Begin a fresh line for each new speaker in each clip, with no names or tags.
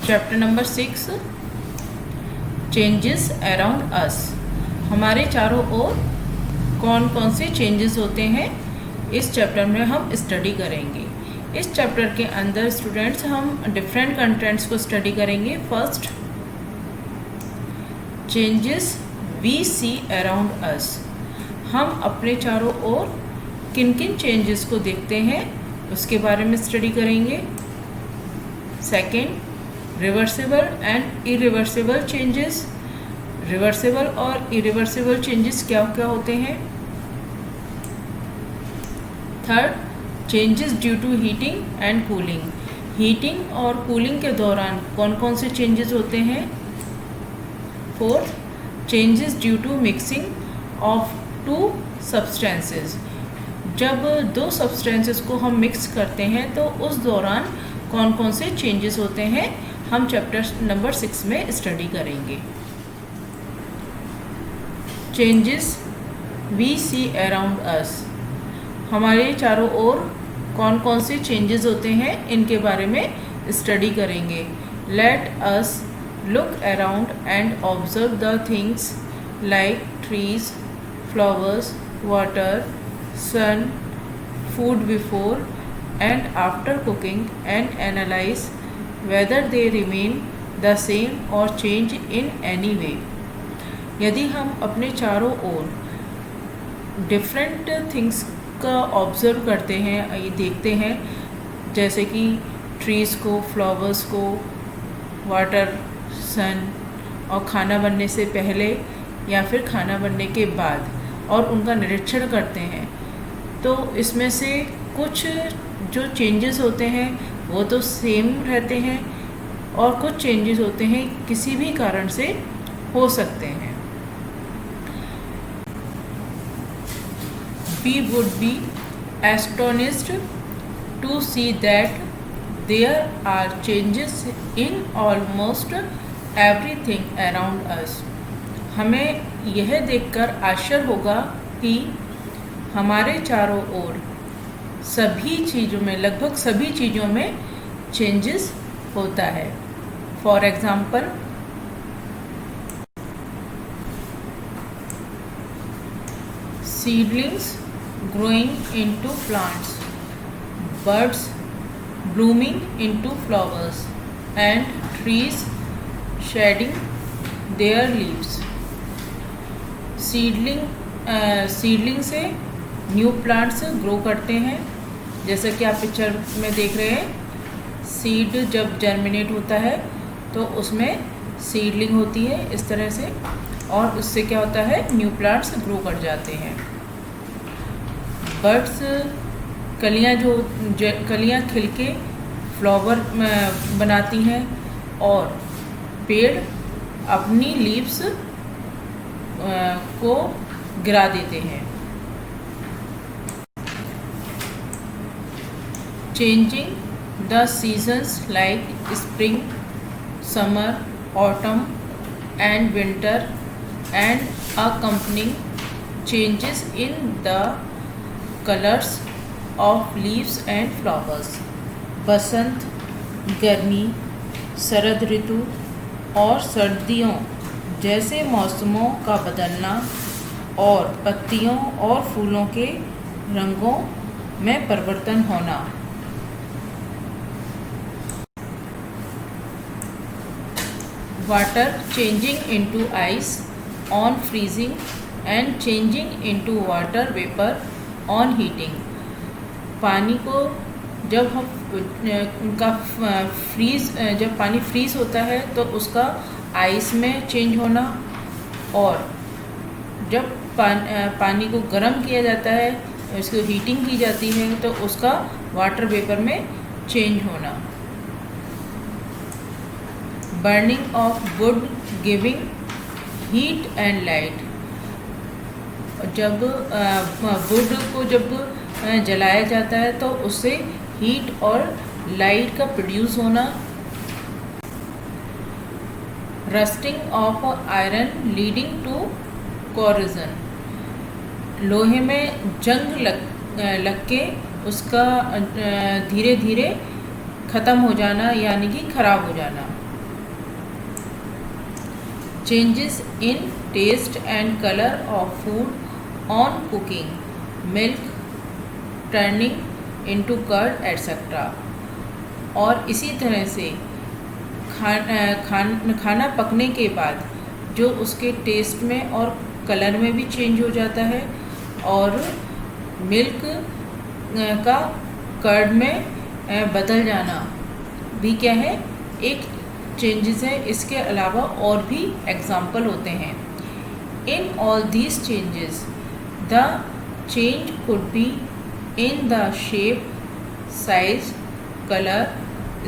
Chapter number 6 changes around us. हमारे चारों ओर कौन कौन से चेंजेस होते हैं इस चैप्टर में हम स्टडी करेंगे। इस चैप्टर के अंदर स्टूडेंट्स हम डिफरेंट कंटेंट्स को स्टडी करेंगे। First, changes we see around us. हम अपने चारों ओर किन किन चेंजेस को देखते हैं उसके बारे में स्टडी करेंगे। Second, reversible and irreversible changes. Reversible और इरिवर्सिबल चेंजेस क्या क्या होते हैं। Third, changes due to heating and cooling. Heating और कूलिंग के दौरान कौन कौन से चेंजेस होते हैं। Fourth, changes due to mixing of two substances. जब दो सब्सटेंसेस को हम मिक्स करते हैं तो उस दौरान कौन कौन से चेंजेस होते हैं हम चैप्टर नंबर 6 में स्टडी करेंगे। Changes we see around us. हमारे चारों ओर कौन कौन से चेंजेस होते हैं इनके बारे में स्टडी करेंगे। Let us look around and observe the things like trees, flowers, water, sun, food before and after cooking and analyze whether they remain the same or change in any way। यदि हम अपने चारों ओर different things का observe करते हैं, ये देखते हैं, जैसे कि ट्रीज़ को, फ्लावर्स को, वाटर, सन और खाना बनने से पहले या फिर खाना बनने के बाद और उनका निरीक्षण करते हैं तो इसमें से कुछ जो चेंजेस होते हैं वो तो सेम रहते हैं और कुछ चेंजेस होते हैं किसी भी कारण से हो सकते हैं। We would be astonished to see that there are changes in almost everything around us। हमें यह देखकर आश्चर्य होगा कि हमारे चारों ओर सभी चीज़ों में, लगभग सभी चीज़ों में चेंजेस होता है। For example, seedlings growing into plants, birds blooming into flowers, and trees shedding their leaves। Seedling से न्यू प्लांट्स ग्रो करते हैं, जैसा कि आप पिक्चर में देख रहे हैं। सीड जब जर्मिनेट होता है तो उसमें सीडलिंग होती है इस तरह से, और उससे क्या होता है, न्यू प्लांट्स ग्रो कर जाते हैं। बर्ड्स कलियां खिल के फ्लावर बनाती हैं और पेड़ अपनी लीव्स को गिरा देते हैं। Changing the seasons like spring, summer, autumn and winter and accompanying changes in the colours of leaves and flowers. बसंत, गर्मी, शरद ऋतु और सर्दियों जैसे मौसमों का बदलना और पत्तियों और फूलों के रंगों में परिवर्तन होना। Water changing into ice on freezing and changing into water vapour on heating. पानी को जब हम जब पानी फ्रीज होता है तो उसका आइस में चेंज होना, और जब पानी को गर्म किया जाता है, उसको हीटिंग की जाती है तो उसका वाटर वेपर में चेंज होना। Burning of would giving heat and light. जब वुड को जब जलाया जाता है तो उससे हीट और लाइट का प्रोड्यूस होना। Rusting of iron leading to corrosion. लोहे में जंग लग के उसका धीरे धीरे ख़त्म हो जाना, यानी कि ख़राब हो जाना। changes in taste and color of food on cooking, milk turning into curd etc. और इसी तरह से खाना पकने के बाद जो उसके टेस्ट में और कलर में भी चेंज हो जाता है और मिल्क का कर्ड में बदल जाना भी क्या है, एक चेंजेस है। इसके अलावा और भी एग्जाम्पल होते हैं। In all these changes the change could be in the shape, size, colour,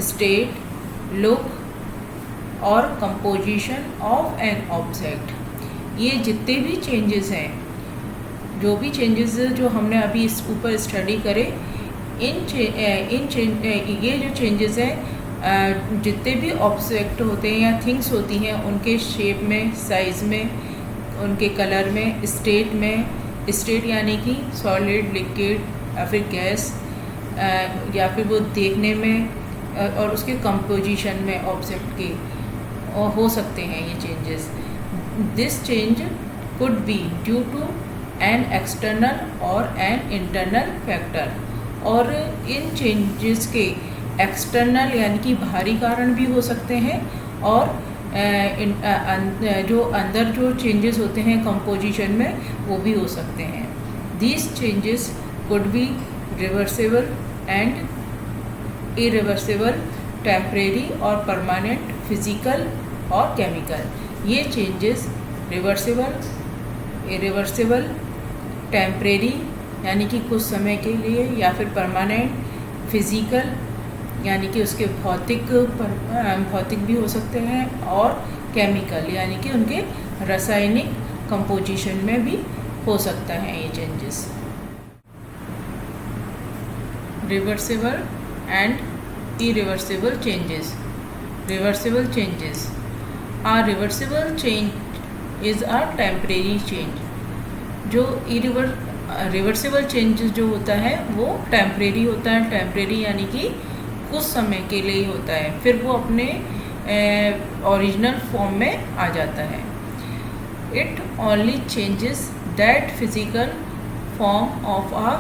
state, look और कंपोजिशन ऑफ एन ऑब्जेक्ट। ये जितने भी चेंजेस हैं, जो भी चेंजेस जो हमने अभी इस ऊपर स्टडी करे, ये जो चेंजेस हैं जितने भी ऑब्जेक्ट होते हैं या थिंग्स होती हैं उनके शेप में, साइज़ में, उनके कलर में, स्टेट में, स्टेट यानी कि सॉलिड, लिक्विड या फिर गैस, या फिर वो देखने में और उसके कंपोजिशन में ऑब्जेक्ट के हो सकते हैं ये changes. This change could be due to an external और एन इंटरनल फैक्टर। और इन चेंजेस के एक्सटर्नल यानी कि बाहरी कारण भी हो सकते हैं और जो अंदर जो चेंजेस होते हैं कंपोजिशन में वो भी हो सकते हैं। These changes could be reversible and irreversible, temporary और परमानेंट, फिजिकल और केमिकल। ये चेंजेस रिवर्सिबल, इरिवर्सिबल, टेम्परेरी यानी कि कुछ समय के लिए, या फिर परमानेंट, फिजिकल यानी कि उसके भौतिक भी हो सकते हैं, और केमिकल यानी कि उनके रासायनिक कंपोजिशन में भी हो सकता है ये changes. Reversible and irreversible changes. Reversible changes, a reversible change is a temporary change। जो रिवर्सिबल चेंजेस जो होता है वो टेम्परेरी होता है। टेम्परेरी यानी कि कुछ समय के लिए ही होता है, फिर वो अपने ओरिजिनल फॉर्म में आ जाता है। It only changes that physical form of a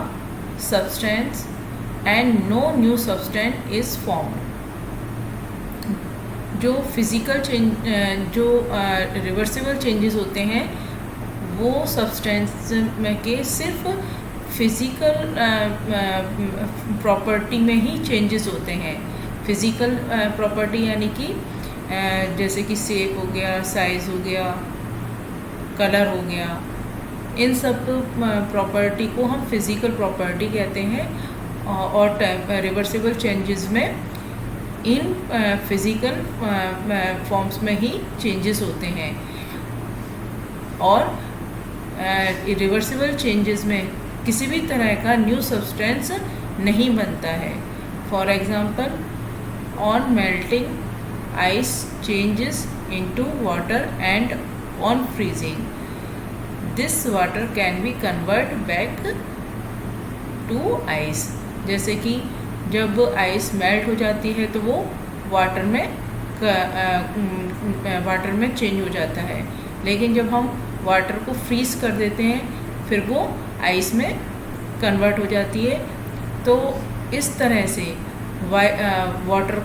substance and no new substance is formed. जो फिज़िकल चेंज जो रिवर्सिबल चेंजेस होते हैं वो सब्सटेंस में के सिर्फ फिज़िकल प्रॉपर्टी में ही चेंजेस होते हैं। फिज़िकल प्रॉपर्टी यानी कि जैसे कि शेप हो गया, साइज़ हो गया, कलर हो गया, इन सब प्रॉपर्टी को हम फिज़िकल प्रॉपर्टी कहते हैं। और रिवर्सिबल चेंजेस में इन फिज़िकल फॉर्म्स में ही चेंजेस होते हैं। और रिवर्सिबल चेंजेस में किसी भी तरह का न्यू सब्सटेंस नहीं बनता है। For example, on melting ice changes into water and on freezing this water can be convert back to ice. जैसे कि जब आइस मेल्ट हो जाती है तो वो वाटर में चेंज हो जाता है, लेकिन जब हम वाटर को फ्रीज़ कर देते हैं फिर वो आइस में कन्वर्ट हो जाती है। तो इस तरह से वाटर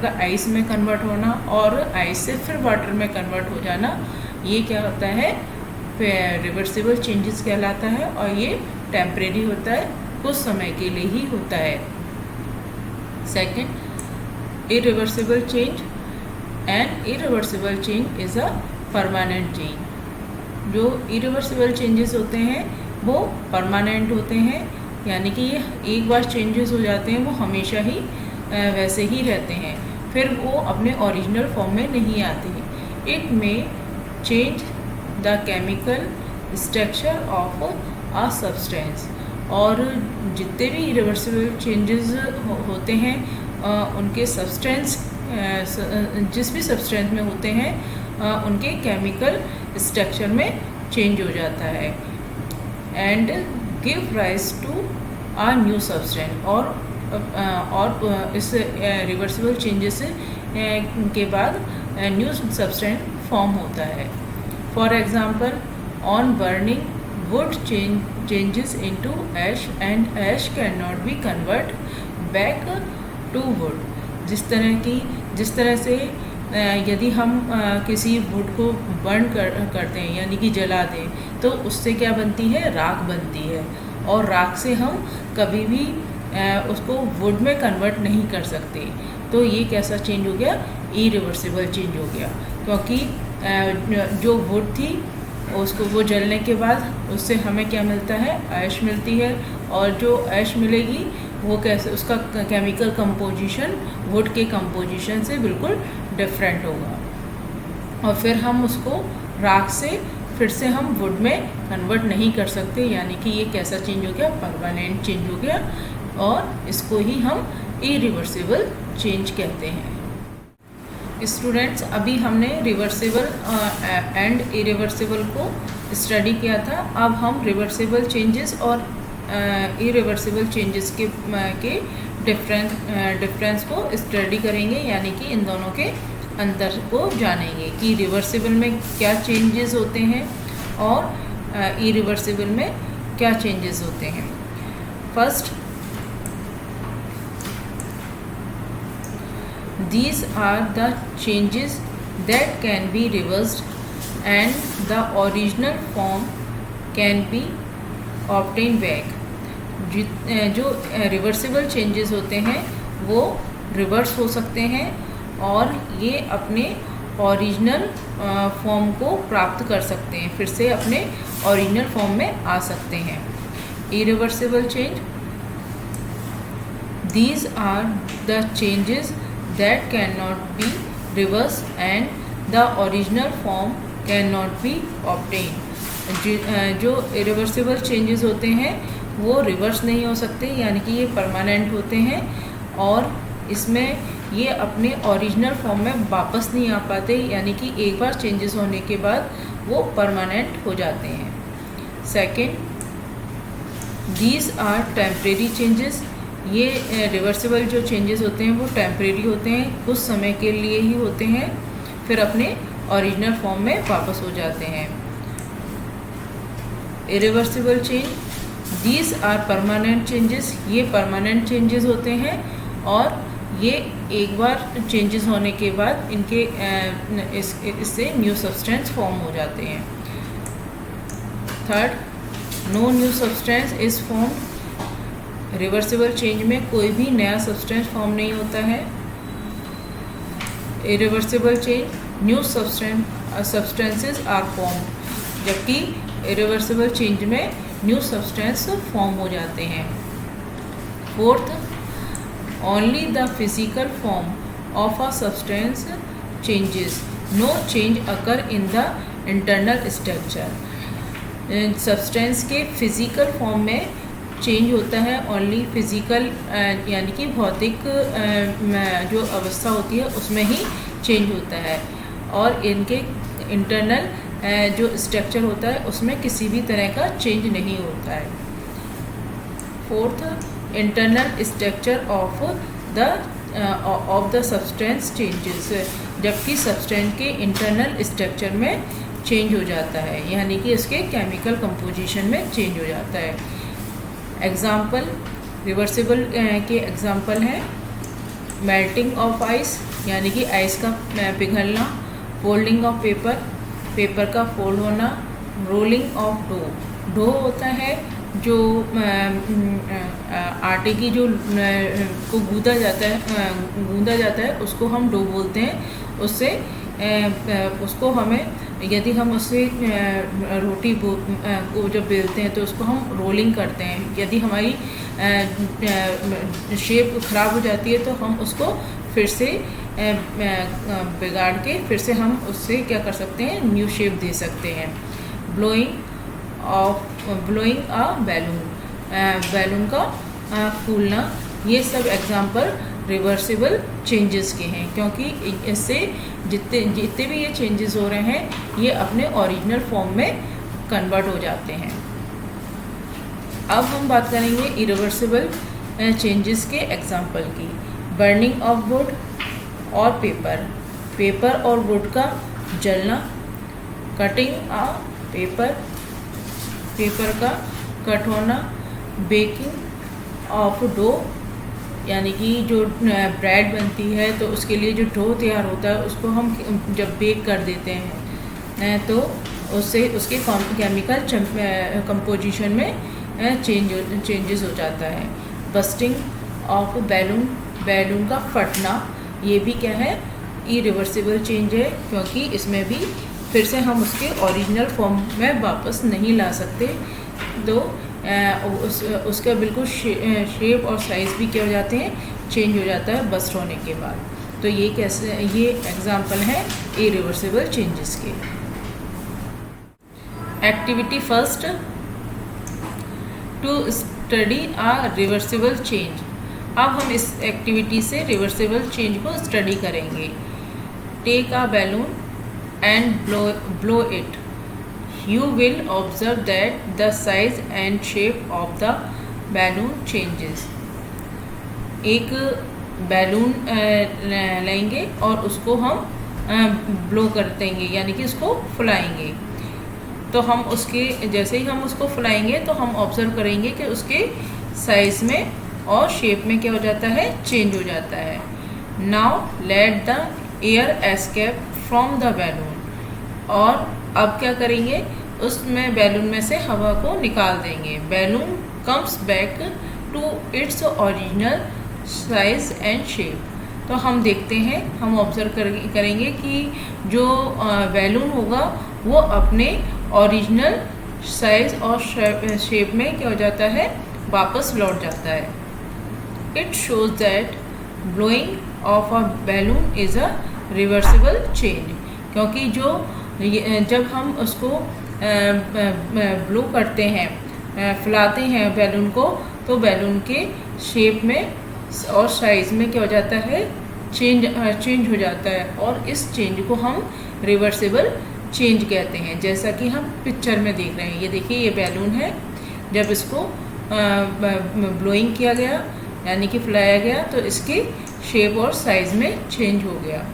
का आइस में कन्वर्ट होना और आइस से फिर वाटर में कन्वर्ट हो जाना, ये क्या होता है, रिवर्सिबल चेंजेस कहलाता है। और ये टेम्परेरी होता है, कुछ समय के लिए ही होता है। Second, irreversible change. And irreversible change is a permanent change. जो इरिवर्सिबल चेंजेस होते हैं वो परमानेंट होते हैं, यानी कि ये एक बार चेंजेस हो जाते हैं वो हमेशा ही वैसे ही रहते हैं, फिर वो अपने ओरिजिनल फॉर्म में नहीं आते हैं। इट में change the chemical structure of a substance. और जितने भी इरिवर्सिबल चेंजेस होते हैं उनके सब्सटेंस, जिस भी सब्सटेंस में होते हैं उनके केमिकल स्ट्रक्चर में चेंज हो जाता है। And give rise to a new substance. और और इस रिवर्सिबल चेंजेस के बाद न्यू सब्सटेंस फॉर्म होता है। For example, on burning would changes into ash and ash cannot be convert back to wood। जिस तरह से यदि हम किसी वुड को बर्न करते हैं यानी कि जला दें तो उससे क्या बनती है, राख बनती है, और राख से हम कभी भी उसको वुड में कन्वर्ट नहीं कर सकते। तो ये कैसा चेंज हो गया, इरिवर्सिबल चेंज हो गया, क्योंकि जो वुड थी उसको वो जलने के बाद उससे हमें क्या मिलता है, ऐश मिलती है, और जो ऐश मिलेगी वो कैसे, उसका केमिकल कंपोजिशन वुड के कंपोजिशन से बिल्कुल डिफरेंट होगा, और फिर हम उसको राख से फिर से हम वुड में कन्वर्ट नहीं कर सकते। यानी कि ये कैसा चेंज हो गया, परमानेंट चेंज हो गया, और इसको ही हम इरिवर्सिबल चेंज कहते हैं। स्टूडेंट्स, अभी हमने रिवर्सिबल एंड इरिवर्सिबल को स्टडी किया था। अब हम रिवर्सिबल चेंजेस और इरिवर्सिबल चेंजेस के डिफरेंस को स्टडी करेंगे, यानी कि इन दोनों के अंतर को जानेंगे कि रिवर्सिबल में क्या चेंजेस होते हैं और इरिवर्सिबल में क्या चेंजेस होते हैं। First, these are the changes that can be reversed and the original form can be obtained back। जो रिवर्सिबल चेंजेस होते हैं वो रिवर्स हो सकते हैं और ये अपने ओरिजिनल फॉर्म को प्राप्त कर सकते हैं, फिर से अपने ओरिजिनल फॉर्म में आ सकते हैं। Irreversible change, these are the changes that cannot be reversed and the original form cannot be obtained। जो irreversible changes होते हैं वो रिवर्स नहीं हो सकते, यानी कि ये परमानेंट होते हैं और इसमें ये अपने ओरिजिनल फॉर्म में वापस नहीं आ पाते, यानी कि एक बार चेंजेस होने के बाद वो परमानेंट हो जाते हैं। Second, these are temporary changes। ये रिवर्सिबल जो चेंजेस होते हैं वो टेम्परेरी होते हैं, कुछ समय के लिए ही होते हैं, फिर अपने ओरिजिनल फॉर्म में वापस हो जाते हैं। Irreversible change, these are permanent changes. ये परमानेंट चेंजेस होते हैं और ये एक बार चेंजेस होने के बाद इनके इससे न्यू सब्सटेंस फॉर्म हो जाते हैं। Third, no new substance is form. Reversible change में कोई भी नया सब्सटेंस फॉर्म नहीं होता है। Irreversible change, new substances are form, जबकि इरिवर्सिबल चेंज में न्यू सब्सटेंस फॉर्म हो जाते हैं। Fourth, only the physical form of a substance changes, no change occur in the internal structure. Substance के फिजिकल फॉर्म में चेंज होता है, only physical यानी कि भौतिक जो अवस्था होती है उसमें ही चेंज होता है, और इनके इंटरनल जो स्ट्रक्चर होता है उसमें किसी भी तरह का चेंज नहीं होता है। Fourth, internal structure of the substance changes, जबकि सब्सटेंस के इंटरनल स्ट्रक्चर में चेंज हो जाता है, यानी कि इसके केमिकल कंपोजिशन में चेंज हो जाता है। एग्ज़ाम्पल, रिवर्सिबल के एग्ज़ाम्पल हैं मेल्टिंग ऑफ आइस, यानी कि आइस का पिघलना, फोल्डिंग ऑफ पेपर, पेपर का फोल्ड होना, रोलिंग ऑफ डो, डो होता है जो आटे की जो को गूंदा जाता है उसको हम डो बोलते हैं। उससे उसको हमें, यदि हम उससे रोटी को जब बेलते हैं तो उसको हम रोलिंग करते हैं। यदि हमारी शेप ख़राब हो जाती है तो हम उसको फिर से बिगाड़ के फिर से हम उससे क्या कर सकते हैं, न्यू शेप दे सकते हैं। ब्लोइंग अ बैलून, बैलून का फूलना, ये सब एग्जाम्पल रिवर्सिबल चेंजेस के हैं, क्योंकि इससे जितने भी ये चेंजेस हो रहे हैं ये अपने ओरिजिनल फॉर्म में कन्वर्ट हो जाते हैं। अब हम बात करेंगे इरिवर्सिबल चेंजेस के एग्जांपल की। बर्निंग ऑफ वुड और पेपर और वुड का जलना। कटिंग आ पेपर का कट होना। बेकिंग ऑफ डो, यानी कि जो ब्रेड बनती है तो उसके लिए जो डो तैयार होता है उसको हम जब बेक कर देते हैं तो उससे उसके केमिकल कंपोजिशन में चेंजेस हो जाता है। बस्टिंग ऑफ बैलून का फटना, ये भी क्या है, इरिवर्सिबल चेंज है, क्योंकि इसमें भी फिर से हम उसके ओरिजिनल फॉर्म में वापस नहीं ला सकते। तो उसका बिल्कुल शेप और साइज़ भी क्या हो जाते हैं, चेंज हो जाता है बस्ट होने के बाद। तो ये एग्जांपल है इरिवर्सिबल चेंजेस के। Activity first, to study a reversible change. अब हम इस एक्टिविटी से रिवर्सिबल चेंज को स्टडी करेंगे। Take a balloon and blow it. You will observe that the size and shape of the balloon changes. एक balloon लेंगे और उसको हम ब्लो कर देंगे, यानी कि उसको फुलाएंगे। तो हम उसके जैसे ही हम उसको फुलाएंगे तो हम ऑब्जर्व करेंगे कि उसके साइज़ में और शेप में क्या हो जाता है, चेंज हो जाता है। Now let the air escape from the balloon. और अब क्या करेंगे, उसमें बैलून में से हवा को निकाल देंगे। Balloon comes back to its original size and shape. तो हम देखते हैं, हम ऑब्जर्व करेंगे कि जो बैलून होगा वो अपने ओरिजिनल साइज और शेप में क्या हो जाता है, वापस लौट जाता है। It shows that blowing of a balloon is a reversible change, क्योंकि जब हम उसको ब्लो करते हैं, फुलाते हैं बैलून को, तो बैलून के शेप में और साइज़ में क्या हो जाता है, चेंज हो जाता है। और इस चेंज को हम रिवर्सिबल चेंज कहते हैं, जैसा कि हम पिक्चर में देख रहे हैं। ये देखिए, ये बैलून है, जब इसको ब्लोइंग किया गया यानी कि फुलाया गया तो इसके शेप और साइज़ में चेंज हो गया।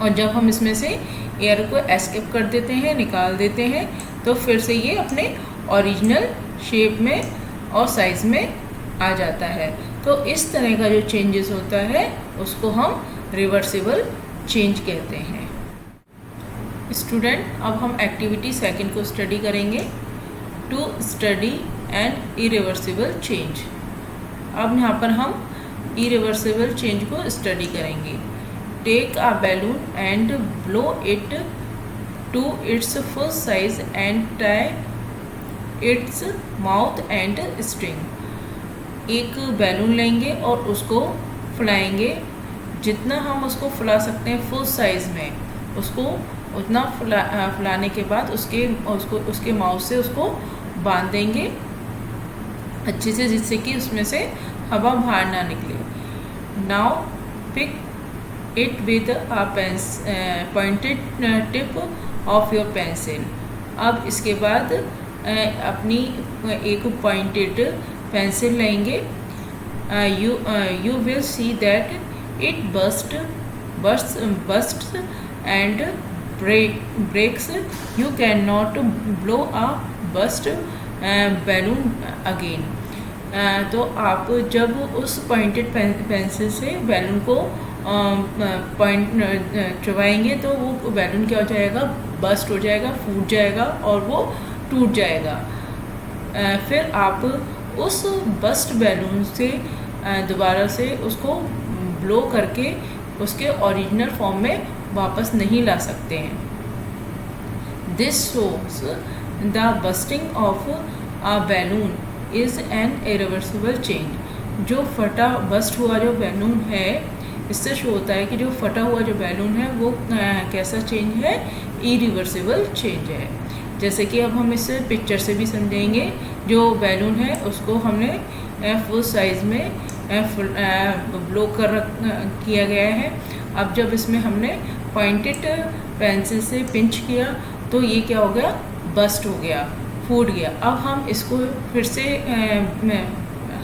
और जब हम इसमें से एयर को एस्केप कर देते हैं, निकाल देते हैं, तो फिर से ये अपने ओरिजिनल शेप में और साइज़ में आ जाता है। तो इस तरह का जो चेंजेस होता है उसको हम रिवर्सिबल चेंज कहते हैं। स्टूडेंट, अब हम एक्टिविटी सेकंड को स्टडी करेंगे। To study and irreversible change. अब यहाँ पर हम इरिवर्सिबल चेंज को स्टडी करेंगे। Take a balloon and blow it to its full size and tie its mouth and string. एक बैलून लेंगे और उसको फुलाएंगे। जितना हम उसको फुला सकते हैं फुल साइज़ में, उसको उतना फुलाने के बाद उसके माउथ से उसको बांध देंगे अच्छे से, जिससे कि उसमें से हवा बाहर ना निकले। Now pick it with a pointed tip of your pencil. अब इसके बाद अपनी एक पॉइंटेड पेंसिल लेंगे। you will see that it bursts and breaks. You cannot blow a burst balloon again. तो आप जब उस पॉइंटेड पेंसिल से बैलून को पॉइंट चुभाएंगे तो वो बैलून क्या हो जाएगा, बस्ट हो जाएगा, फूट जाएगा और वो टूट जाएगा। फिर आप उस बस्ट बैलून से दोबारा से उसको ब्लो करके उसके ओरिजिनल फॉर्म में वापस नहीं ला सकते हैं। This shows the bursting of a balloon is an irreversible change. जो फटा बस्ट हुआ जो बैलून है, इससे शो होता है कि जो फटा हुआ जो बैलून है वो कैसा चेंज है, इरिवर्सिबल चेंज है। जैसे कि अब हम इस पिक्चर से भी समझेंगे। जो बैलून है उसको हमने फुल साइज़ में ब्लो किया गया है। अब जब इसमें हमने पॉइंटेड पेंसिल से पिंच किया तो ये क्या हो गया, बस्ट हो गया, फूट गया। अब हम इसको फिर से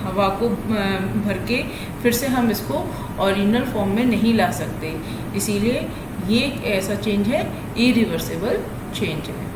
हवा को भर के फिर से हम इसको ओरिजिनल फॉर्म में नहीं ला सकते, इसीलिए ये एक ऐसा चेंज है, इरिवर्सिबल चेंज है।